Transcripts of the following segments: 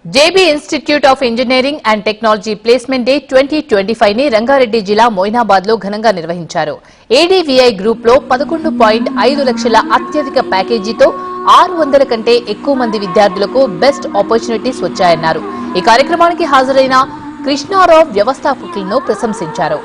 JB institute of engineering and technology placement day 2025 ని రంగారెడ్డి జిల్లా మొయినాబాద్ లో ఘనంగా నిర్వహించారు. ఏడీవీఐ గ్రూప్ లో 11.5 లక్షల అత్యధిక ప్యాకేజీతో 600 కంటే ఎక్కువ మంది విద్యార్థులకు బెస్ట్ ఆపర్చునిటీస్ వచ్చాయన్నారు. ఈ కార్యక్రమానికి హాజరైన కృష్ణారావు వ్యవస్థాపకులను ప్రశంసించారు.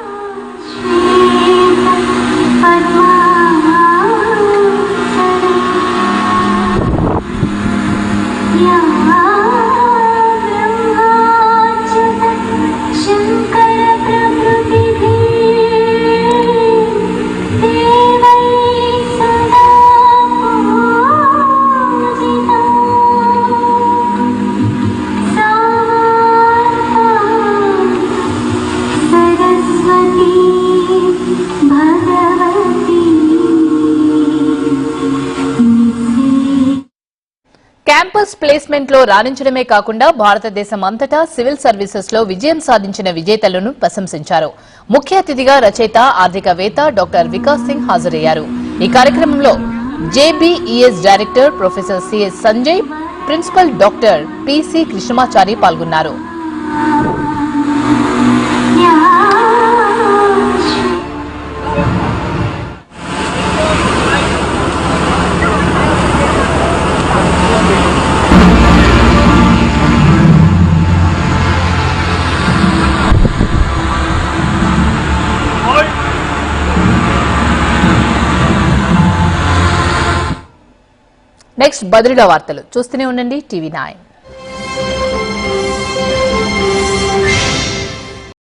క్యాంపస్ ప్లేస్మెంట్ లో రాణించడమే కాకుండా భారతదేశం అంతటా సివిల్ సర్వీసెస్ లో విజయం సాధించిన విజేతలను ప్రశంసించారు. ముఖ్య అతిథిగా రచయిత ఆర్థికవేత్త డాక్టర్ వికాస్ సింగ్ హాజరయ్యారు. ఈ కార్యక్రమంలో JBES director professor CS Sanjay, principal doctor PC Krishnamachari పాల్గొన్నారు. నెక్స్ట్ బదిలీల వార్తలు చూస్తూనే ఉండండి టీవీ9.